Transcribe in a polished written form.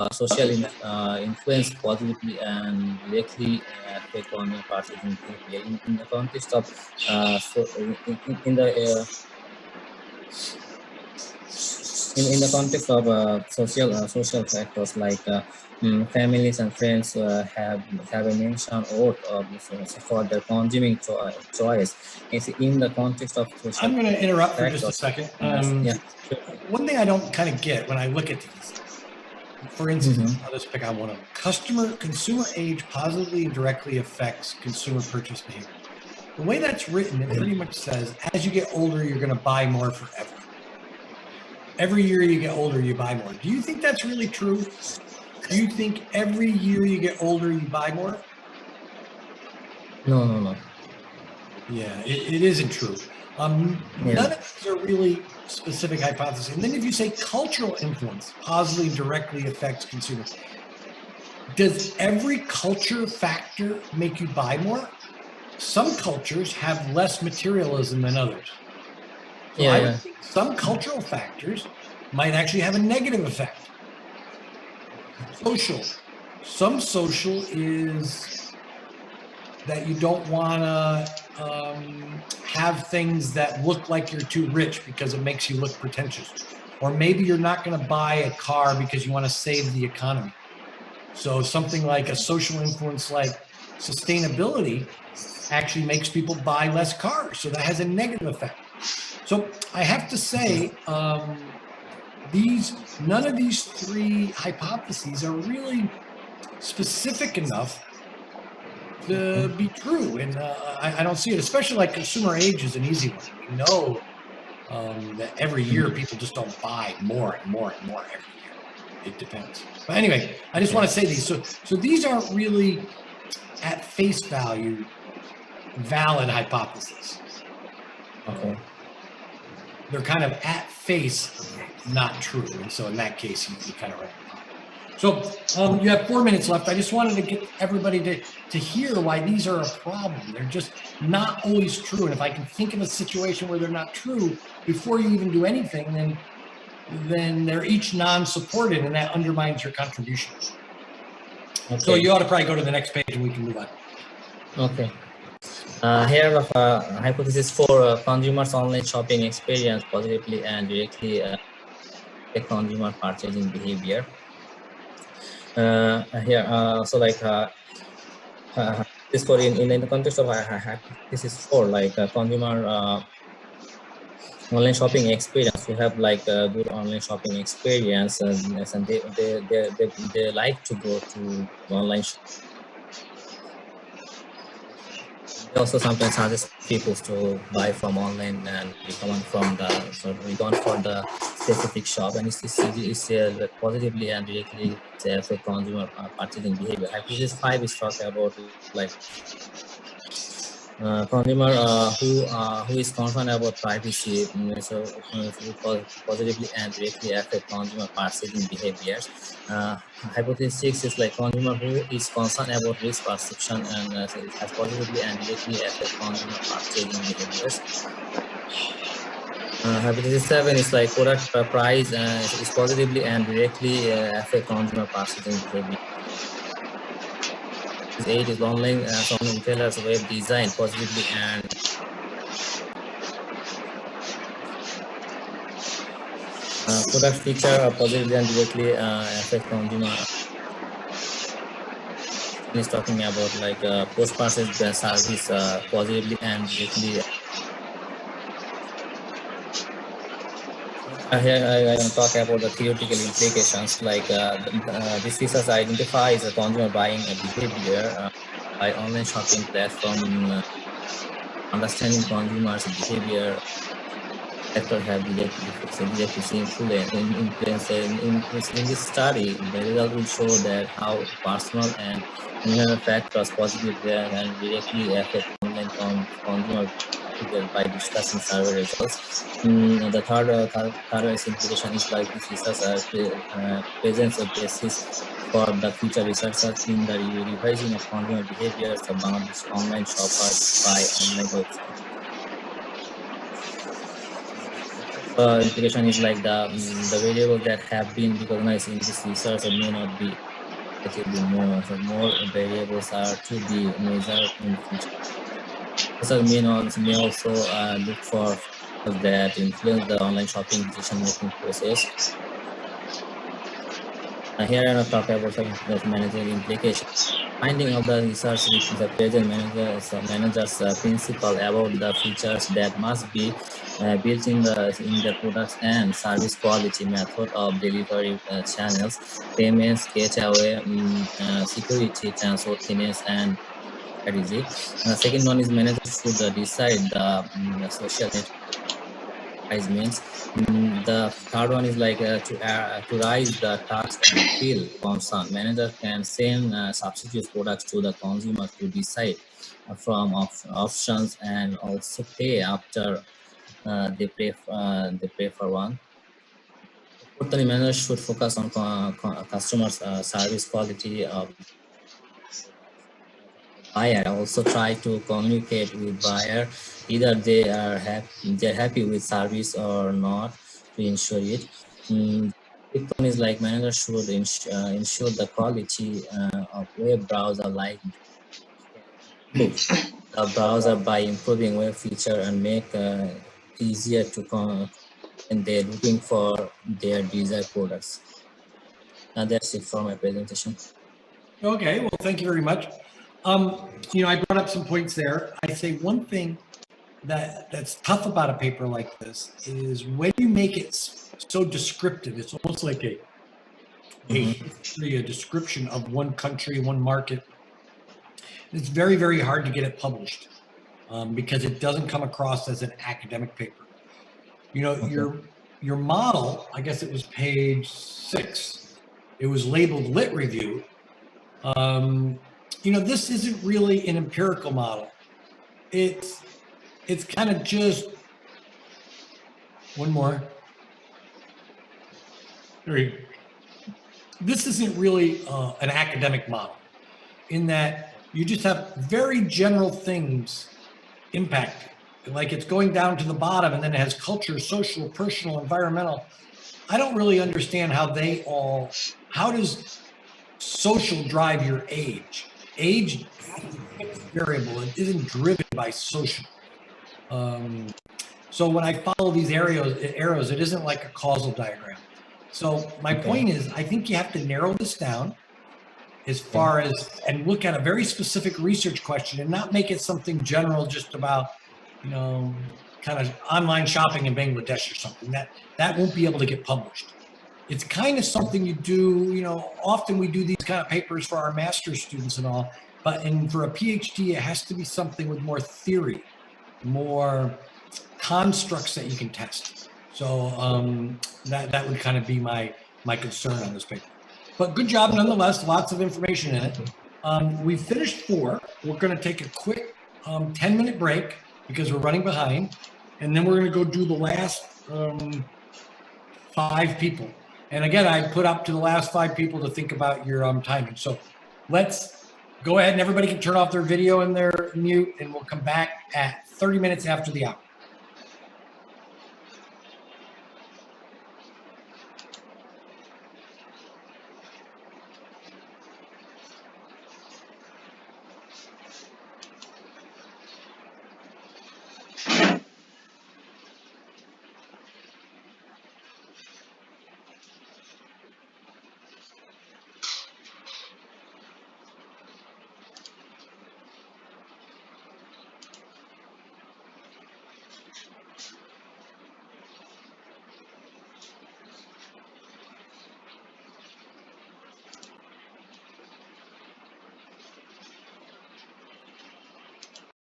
influence positively and directly affect on your purchasing behavior in the context of in the in the context of social factors like families and friends have a mention or for their consuming choice. It's in the context of social I'm going to interrupt for just a factors. second. Yeah, sure. One thing I don't kind of get when I look at these, for instance, I'll just pick on one of them. Consumer age positively and directly affects consumer purchase behavior. The way that's written, it pretty much says, as you get older, you're going to buy more forever. Every year you get older, you buy more. Do you think that's really true? Do you think every year you get older, you buy more? No. Yeah, it isn't true. None of these are really specific hypotheses. And then if you say cultural influence positively and directly affects consumers, does every culture factor make you buy more? Some cultures have less materialism than others. So I would think some cultural factors might actually have a negative effect. Social. Some social is that you don't want to have things that look like you're too rich because it makes you look pretentious. Or maybe you're not going to buy a car because you want to save the economy. So something like a social influence like sustainability actually makes people buy less cars. So that has a negative effect. So I have to say, none of these three hypotheses are really specific enough to be true. And I don't see it, especially like consumer age is an easy one. We know that every year people just don't buy more and more and more every year. It depends. But anyway, I just want to say these. So these aren't really at face value valid hypotheses. Okay. They're kind of at face not true. And so in that case, you kind of right. So you have 4 minutes left. I just wanted to get everybody to hear why these are a problem. They're just not always true. And if I can think of a situation where they're not true before you even do anything, then they're each non-supported, and that undermines your contribution. Okay. So you ought to probably go to the next page and we can move on. Okay. Here are hypothesis for consumers' online shopping experience positively and directly affect consumer purchasing behavior. Here, so like this for in the context of hypothesis for like consumer online shopping experience, who have like a good online shopping experience, and they like to go to online shopping. They also sometimes suggest people to buy from online and recommend from the recount for the specific shop, and it's positively and directly affect consumer purchasing behavior. Hypothesis 5 is talking about like consumer who is concerned about privacy, positively and directly affect consumer purchasing behaviors. Hypothesis 6 is like consumer who is concerned about risk perception and has positively and directly affect consumer purchasing behaviors. Hypothesis 7 is like product price is positively and directly affect consumer purchasing behavior. 8 is online retailers web design positively and product feature positively and directly affect consumer. Is talking about like post-purchase service positively and directly. Here I can talk about the theoretical implications. Like this research identifies a consumer buying behavior by online shopping platform, understanding consumers' behavior. Factor have directly influence. In this study, the result will show that how personal and environmental factors positively and directly affect online consumer behavior by discussing survey results. The third implication is like this research presents a basis for the future researchers in the revising of consumer behaviors among these online shoppers by online websites. implication is like the variables that have been recognized in this research may not be relatively more. So more variables are to be measured in future. Researchers may also look for factors that influence the online shopping decision-making process. Here I will talk about the managerial implication. Finding of the research the present managers principle about the features that must be built in the products and service quality, method of delivery channels, payments, getaway, security, trustworthiness, and strategy. Second one is managers should decide the social advertisements. The third one is like to raise the task and fill concern. Manager can send substitute products to the consumer to decide from options and also pay after they pay for one. Fourthly, managers should focus on customer service quality of buyer. Also try to communicate with buyer either they're happy with service or not to ensure it. Fifth one is like manager should ensure the quality of web browser, like can improve the browser by improving web feature and make easier to and they're looking for their desired products. That's it for my presentation. Okay, well, thank you very much. I brought up some points there. I say one thing that's tough about a paper like this is when you make it so descriptive. It's almost like a history, a description of one country, one market. It's very, very hard to get it published because it doesn't come across as an academic paper. Your model, I guess it was page 6. It was labeled Lit Review. This isn't really an empirical model. It's kind of just one more. This isn't really an academic model in that you just have very general things impacting. Like it's going down to the bottom and then it has culture, social, personal, environmental. I don't really understand how does social drive your age? Age variable. It isn't driven by social. So when I follow these arrows, it isn't like a causal diagram. So my point is, I think you have to narrow this down as far as, and look at a very specific research question and not make it something general just about, kind of online shopping in Bangladesh or something. That won't be able to get published. It's kind of something you do, often we do these kind of papers for our master's students and all, but for a PhD, it has to be something with more theory, more constructs that you can test. So that would kind of be my concern on this paper. But good job nonetheless, lots of information in it. We finished 4. We're going to take a quick 10-minute break because we're running behind. And then we're going to go do the last 5 people. And again, I put up to the last 5 people to think about your timing. So let's go ahead and everybody can turn off their video and their mute, and we'll come back at 30 minutes after the hour.